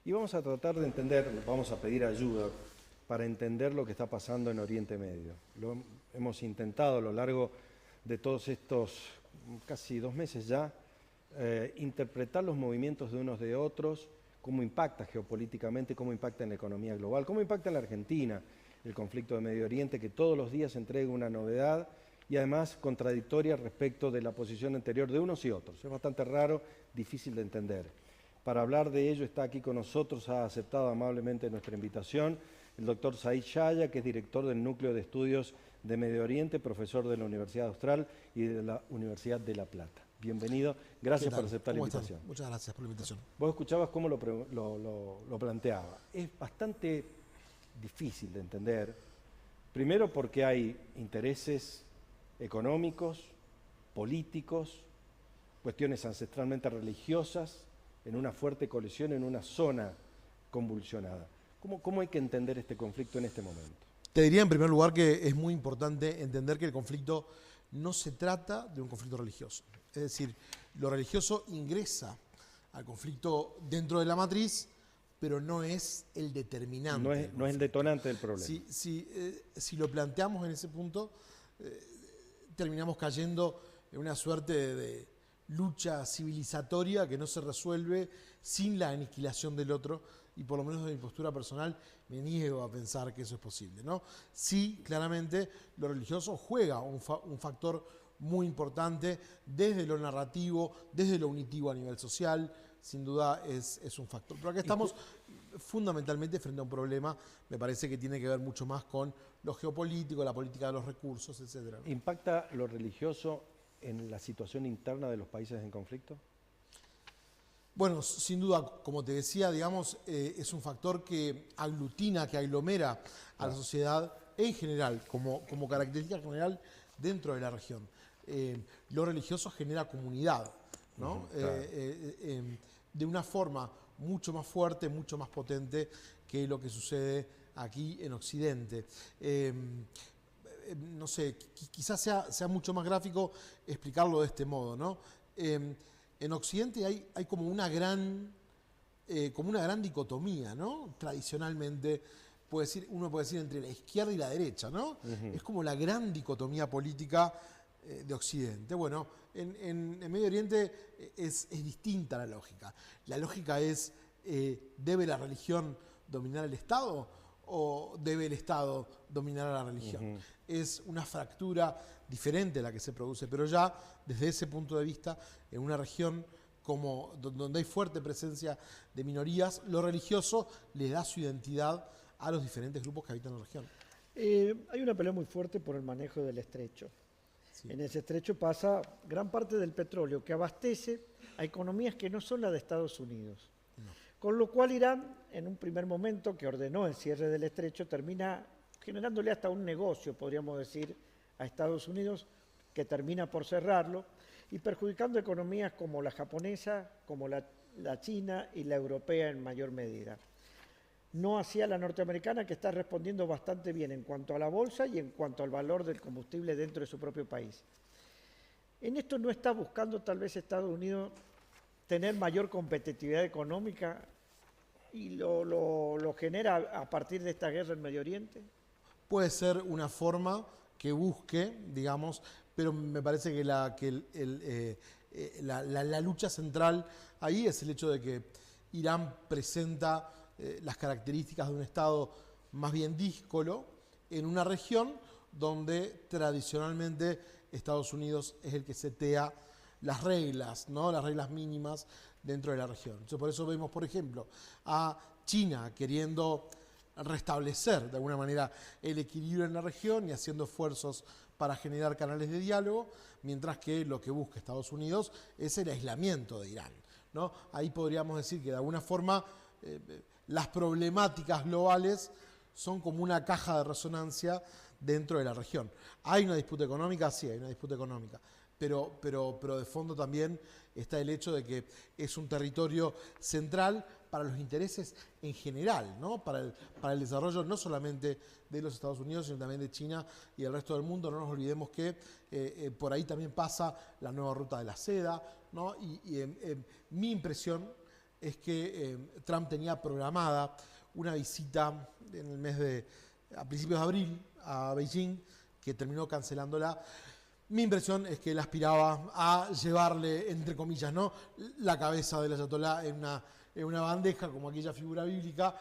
Y vamos a tratar de entender, vamos a pedir ayuda para entender lo que está pasando en Oriente Medio. Lo hemos intentado a lo largo de todos estos casi 2 meses ya, interpretar los movimientos de unos de otros, cómo impacta geopolíticamente, cómo impacta en la economía global, cómo impacta en la Argentina el conflicto de Medio Oriente, que todos los días entrega una novedad y además contradictoria respecto de la posición anterior de unos y otros. Es bastante raro, difícil de entender. Para hablar de ello está aquí con nosotros, ha aceptado amablemente nuestra invitación, el doctor Said Shaya, que es director del Núcleo de Estudios de Medio Oriente, profesor de la Universidad Austral y de la Universidad de La Plata. Bienvenido, gracias por aceptar la invitación. Muchas gracias por la invitación. Vos escuchabas cómo lo planteaba. Es bastante difícil de entender, primero porque hay intereses económicos, políticos, cuestiones ancestralmente religiosas, en una fuerte colisión, en una zona convulsionada. ¿Cómo hay que entender este conflicto en este momento? Te diría en primer lugar que es muy importante entender que el conflicto no se trata de un conflicto religioso. Es decir, lo religioso ingresa al conflicto dentro de la matriz, pero no es el determinante. No es el detonante del problema. Si lo planteamos en ese punto, terminamos cayendo en una suerte de lucha civilizatoria que no se resuelve sin la aniquilación del otro, y por lo menos de mi postura personal me niego a pensar que eso es posible, ¿no? Sí, claramente lo religioso juega un factor muy importante desde lo narrativo, desde lo unitivo a nivel social, sin duda es un factor. Pero acá estamos fundamentalmente frente a un problema, me parece que tiene que ver mucho más con lo geopolítico, la política de los recursos, etc. ¿Impacta lo religioso en la situación interna de los países en conflicto? Bueno, sin duda, como te decía, digamos, es un factor que aglutina, que aglomera a la sociedad en general, como característica general dentro de la región. Lo religioso genera comunidad, ¿no? De una forma mucho más fuerte, mucho más potente que lo que sucede aquí en Occidente. No sé, quizás sea mucho más gráfico explicarlo de este modo, ¿no? En Occidente hay como una gran dicotomía, ¿no? Tradicionalmente uno puede decir entre la izquierda y la derecha, ¿no? Es como la gran dicotomía política de Occidente. Bueno, en Medio Oriente es distinta la lógica. La lógica es, ¿debe la religión dominar el Estado o debe el Estado dominar a la religión? Es una fractura diferente la que se produce, pero ya desde ese punto de vista, en una región donde hay fuerte presencia de minorías, lo religioso le da su identidad a los diferentes grupos que habitan la región. Hay una pelea muy fuerte por el manejo del estrecho. Sí. En ese estrecho pasa gran parte del petróleo que abastece a economías que no son las de Estados Unidos. No. Con lo cual Irán, en un primer momento que ordenó el cierre del estrecho, termina generándole hasta un negocio, podríamos decir, a Estados Unidos, que termina por cerrarlo y perjudicando economías como la japonesa, como la china y la europea en mayor medida. No hacia la norteamericana, que está respondiendo bastante bien en cuanto a la bolsa y en cuanto al valor del combustible dentro de su propio país. En esto no está buscando tal vez Estados Unidos tener mayor competitividad económica y lo genera a partir de esta guerra en Medio Oriente. Puede ser una forma que busque, digamos, pero me parece que la lucha central ahí es el hecho de que Irán presenta las características de un Estado más bien díscolo en una región donde tradicionalmente Estados Unidos es el que setea las reglas, ¿no? Las reglas mínimas dentro de la región. Entonces, por eso vemos, por ejemplo, a China queriendo restablecer de alguna manera el equilibrio en la región y haciendo esfuerzos para generar canales de diálogo, mientras que lo que busca Estados Unidos es el aislamiento de Irán, ¿no? Ahí podríamos decir que de alguna forma las problemáticas globales son como una caja de resonancia dentro de la región. ¿Hay una disputa económica? Sí, hay una disputa económica. Pero de fondo también está el hecho de que es un territorio central para los intereses en general, ¿no? Para el desarrollo no solamente de los Estados Unidos, sino también de China y el resto del mundo. No nos olvidemos que por ahí también pasa la nueva ruta de la seda, ¿no? Mi impresión es que Trump tenía programada una visita en el a principios de abril a Beijing, que terminó cancelándola. Mi impresión es que él aspiraba a llevarle, entre comillas, ¿no?, la cabeza del ayatolá en una bandeja, como aquella figura bíblica,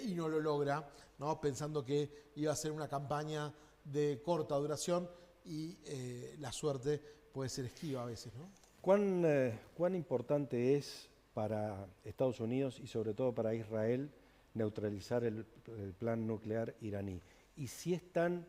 y no lo logra, ¿no?, pensando que iba a ser una campaña de corta duración y la suerte puede ser esquiva a veces, ¿no? ¿Cuán importante es para Estados Unidos y sobre todo para Israel neutralizar el plan nuclear iraní? Y si es tan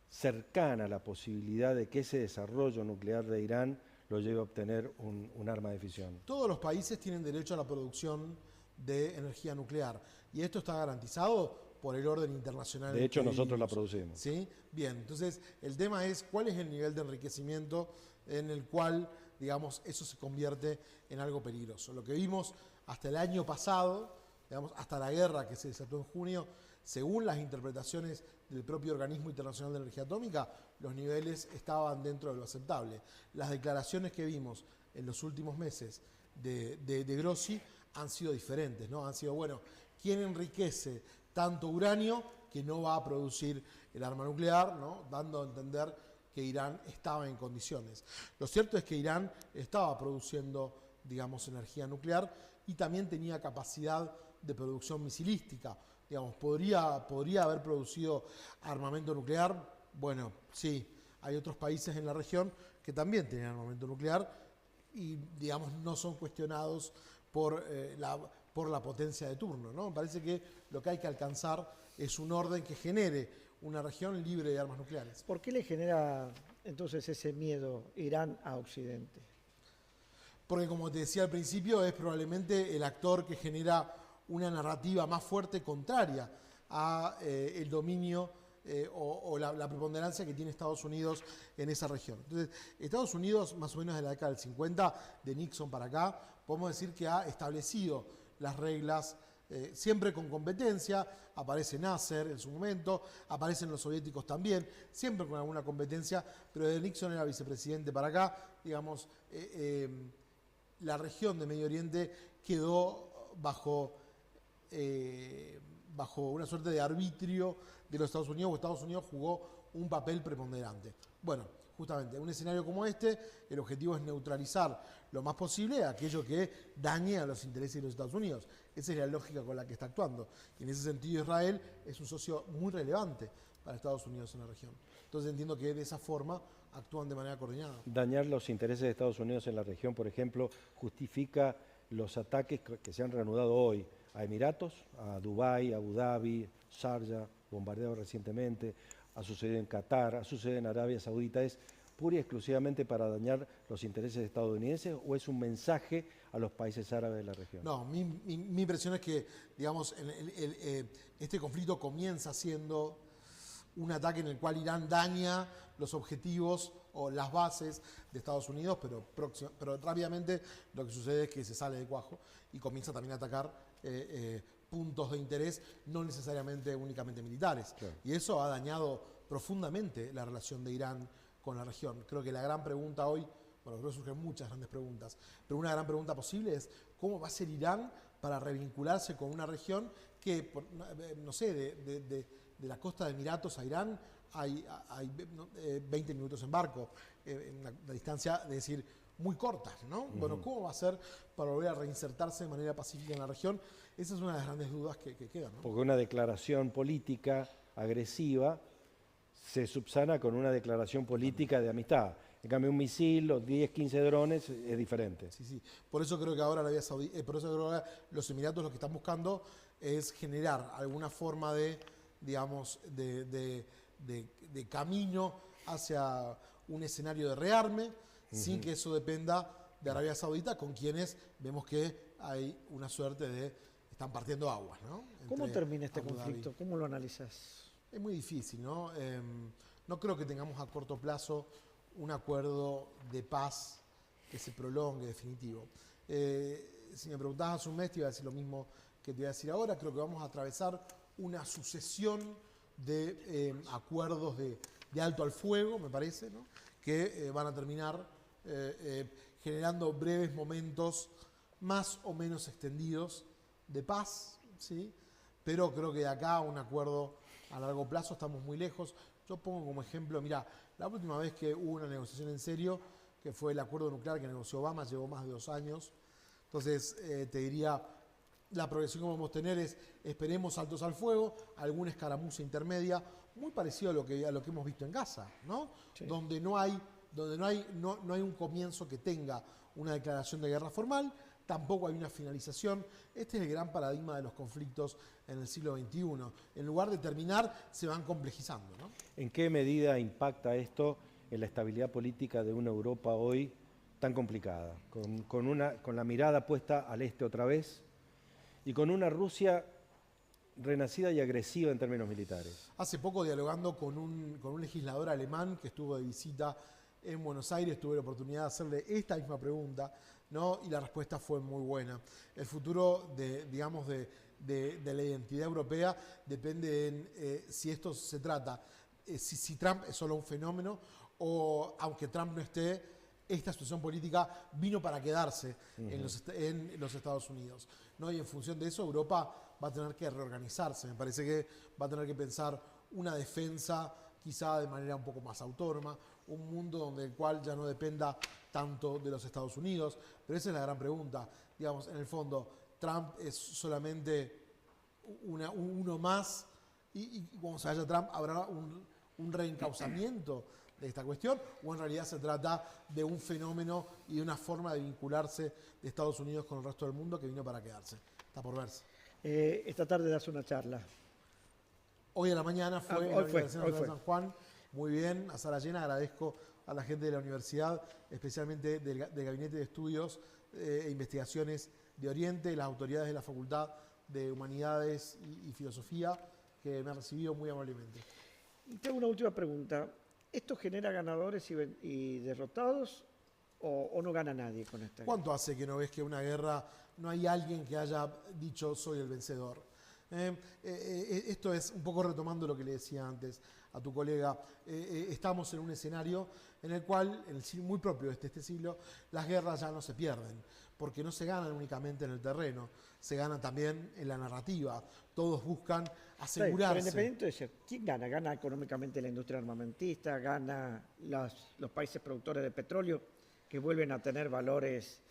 cercana la posibilidad de que ese desarrollo nuclear de Irán lo lleve a obtener un arma de fisión. Todos los países tienen derecho a la producción de energía nuclear y esto está garantizado por el orden internacional. De hecho, nosotros la producimos. ¿Sí? Bien, entonces el tema es cuál es el nivel de enriquecimiento en el cual, digamos, eso se convierte en algo peligroso. Lo que vimos hasta el año pasado, digamos, hasta la guerra que se desató en junio, según las interpretaciones del propio Organismo Internacional de Energía Atómica, los niveles estaban dentro de lo aceptable. Las declaraciones que vimos en los últimos meses de Grossi han sido diferentes, ¿no? Han sido, bueno, ¿quién enriquece tanto uranio que no va a producir el arma nuclear, ¿no?, dando a entender que Irán estaba en condiciones? Lo cierto es que Irán estaba produciendo, digamos, energía nuclear y también tenía capacidad de producción misilística. Digamos, ¿podría haber producido armamento nuclear? Bueno, sí, hay otros países en la región que también tienen armamento nuclear y, digamos, no son cuestionados por la potencia de turno, ¿no? Me parece que lo que hay que alcanzar es un orden que genere una región libre de armas nucleares. ¿Por qué le genera entonces ese miedo Irán a Occidente? Porque, como te decía al principio, es probablemente el actor que genera una narrativa más fuerte contraria a el dominio o la preponderancia que tiene Estados Unidos en esa región. Entonces, Estados Unidos, más o menos de la década del 50, de Nixon para acá, podemos decir que ha establecido las reglas siempre con competencia. Aparece Nasser en su momento, aparecen los soviéticos también, siempre con alguna competencia, pero de Nixon era vicepresidente para acá, digamos, la región de Medio Oriente quedó bajo una suerte de arbitrio de los Estados Unidos, o Estados Unidos jugó un papel preponderante. Bueno, justamente, en un escenario como este, el objetivo es neutralizar lo más posible aquello que dañe a los intereses de los Estados Unidos. Esa es la lógica con la que está actuando. Y en ese sentido, Israel es un socio muy relevante para Estados Unidos en la región. Entonces entiendo que de esa forma actúan de manera coordinada. Dañar los intereses de Estados Unidos en la región, por ejemplo, justifica los ataques que se han reanudado hoy a Emiratos, a Dubái, Abu Dhabi, Sharjah, bombardeado recientemente, ha sucedido en Qatar, ha sucedido en Arabia Saudita. ¿Es pura y exclusivamente para dañar los intereses estadounidenses o es un mensaje a los países árabes de la región? No, mi impresión es que, digamos, este conflicto comienza siendo un ataque en el cual Irán daña los objetivos o las bases de Estados Unidos, pero rápidamente lo que sucede es que se sale de cuajo y comienza también a atacar puntos de interés, no necesariamente únicamente militares. Claro. Y eso ha dañado profundamente la relación de Irán con la región. Creo que la gran pregunta hoy, bueno, creo que surgen muchas grandes preguntas, pero una gran pregunta posible es cómo va a ser Irán para revincularse con una región que, no sé, de la costa de Emiratos a Irán hay 20 minutos en barco, una distancia, es decir, muy corta, ¿no? Bueno, ¿cómo va a ser para volver a reinsertarse de manera pacífica en la región? Esa es una de las grandes dudas que quedan, ¿no? Porque una declaración política agresiva se subsana con una declaración política de amistad. En cambio, un misil, los 10, 15 drones, es diferente. Sí, sí. Por eso creo que ahora Arabia Saudí, por eso creo que ahora los Emiratos lo que están buscando es generar alguna forma de, digamos, de camino hacia un escenario de rearme, sin que eso dependa de Arabia Saudita, con quienes vemos que hay una suerte de están partiendo aguas, ¿no? ¿Cómo Entre termina este Abu Dhabi. conflicto? ¿Cómo lo analizas? Es muy difícil, ¿no? No creo que tengamos a corto plazo un acuerdo de paz que se prolongue definitivo. Si me preguntabas hace un mes, te iba a decir lo mismo que te voy a decir ahora. Creo que vamos a atravesar una sucesión de acuerdos de alto al fuego, me parece, ¿no?, que van a terminar generando breves momentos más o menos extendidos de paz, ¿sí? Pero creo que de acá a un acuerdo a largo plazo estamos muy lejos. Yo pongo como ejemplo, mira, la última vez que hubo una negociación en serio, que fue el acuerdo nuclear que negoció Obama, llevó más de 2 años. Entonces, te diría, la progresión que vamos a tener es, esperemos altos al fuego, alguna escaramuza intermedia, muy parecido a lo que hemos visto en Gaza, ¿no? Sí. Donde no hay un comienzo que tenga una declaración de guerra formal, tampoco hay una finalización. Este es el gran paradigma de los conflictos en el siglo XXI. En lugar de terminar, se van complejizando, ¿no? ¿En qué medida impacta esto en la estabilidad política de una Europa hoy tan complicada, con la mirada puesta al este otra vez y con una Rusia renacida y agresiva en términos militares? Hace poco, dialogando con un legislador alemán que estuvo de visita en Buenos Aires, tuve la oportunidad de hacerle esta misma pregunta, ¿no? Y la respuesta fue muy buena. El futuro de la identidad europea depende en si esto se trata, si Trump es solo un fenómeno o, aunque Trump no esté, esta situación política vino para quedarse en los Estados Unidos, ¿no? Y en función de eso, Europa va a tener que reorganizarse. Me parece que va a tener que pensar una defensa quizá de manera un poco más autónoma, un mundo donde el cual ya no dependa tanto de los Estados Unidos. Pero esa es la gran pregunta. Digamos, en el fondo, Trump es solamente uno más y cuando se vaya Trump habrá un reencauzamiento de esta cuestión, o en realidad se trata de un fenómeno y de una forma de vincularse de Estados Unidos con el resto del mundo que vino para quedarse. Está por verse. Esta tarde das una charla. Hoy a la mañana fue en la hoy fue, Universidad Nacional de San Juan. Muy bien, a sala llena. Agradezco a la gente de la universidad, especialmente del Gabinete de Estudios e Investigaciones de Oriente, las autoridades de la Facultad de Humanidades y Filosofía, que me han recibido muy amablemente. Y tengo una última pregunta. ¿Esto genera ganadores y derrotados o no gana nadie con esta guerra? ¿Cuánto hace que no ves que una guerra no hay alguien que haya dicho soy el vencedor? Esto es un poco retomando lo que le decía antes a tu colega. Estamos en un escenario en el cual, muy propio de este siglo, las guerras ya no se pierden, porque no se ganan únicamente en el terreno, se ganan también en la narrativa. Todos buscan asegurarse. Pero independiente de eso, ¿quién gana? ¿Gana económicamente la industria armamentista? ¿Gana los países productores de petróleo que vuelven a tener valores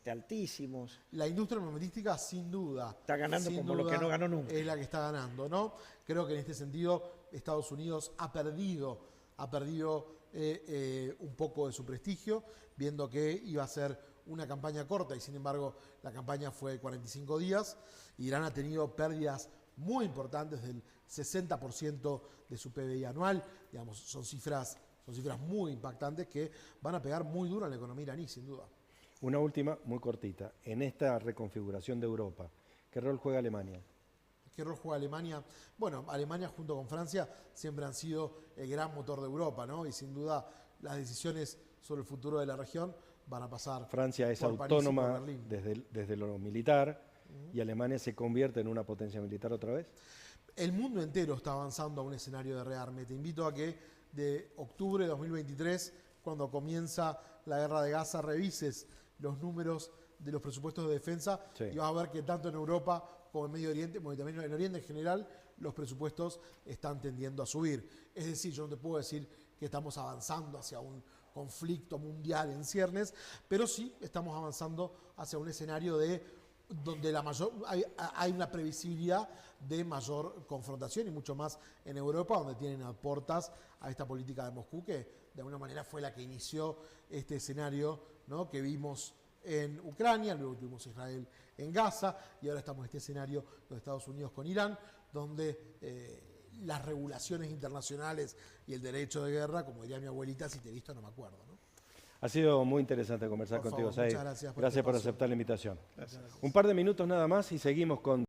altísimos? La industria armamentística, sin duda, está ganando como lo que no ganó nunca. Es la que está ganando, ¿no? Creo que en este sentido Estados Unidos ha perdido un poco de su prestigio, viendo que iba a ser una campaña corta y sin embargo la campaña fue de 45 días. Irán ha tenido pérdidas muy importantes del 60% de su PBI anual. Digamos, son cifras muy impactantes que van a pegar muy duro en la economía iraní, sin duda. Una última, muy cortita. En esta reconfiguración de Europa, ¿qué rol juega Alemania? ¿Qué rol juega Alemania? Bueno, Alemania junto con Francia siempre han sido el gran motor de Europa, ¿no? Y sin duda las decisiones sobre el futuro de la región van a pasar. Francia es autónoma desde lo militar y Alemania se convierte en una potencia militar otra vez. El mundo entero está avanzando a un escenario de rearme. Te invito a que de octubre de 2023, cuando comienza la guerra de Gaza, revises los números de los presupuestos de defensa, sí, y vas a ver que tanto en Europa como en Medio Oriente, como también en Oriente en general, los presupuestos están tendiendo a subir. Es decir, yo no te puedo decir que estamos avanzando hacia un conflicto mundial en ciernes, pero sí estamos avanzando hacia un escenario donde hay una previsibilidad de mayor confrontación, y mucho más en Europa, donde tienen a puertas a esta política de Moscú, que de alguna manera fue la que inició este escenario, ¿no?, que vimos en Ucrania, luego tuvimos Israel en Gaza, y ahora estamos en este escenario de Estados Unidos con Irán, donde las regulaciones internacionales y el derecho de guerra, como diría mi abuelita, si te he visto no me acuerdo, ¿no? Ha sido muy interesante conversar contigo, Said. Gracias por aceptar la invitación. Gracias. Un par de minutos nada más y seguimos con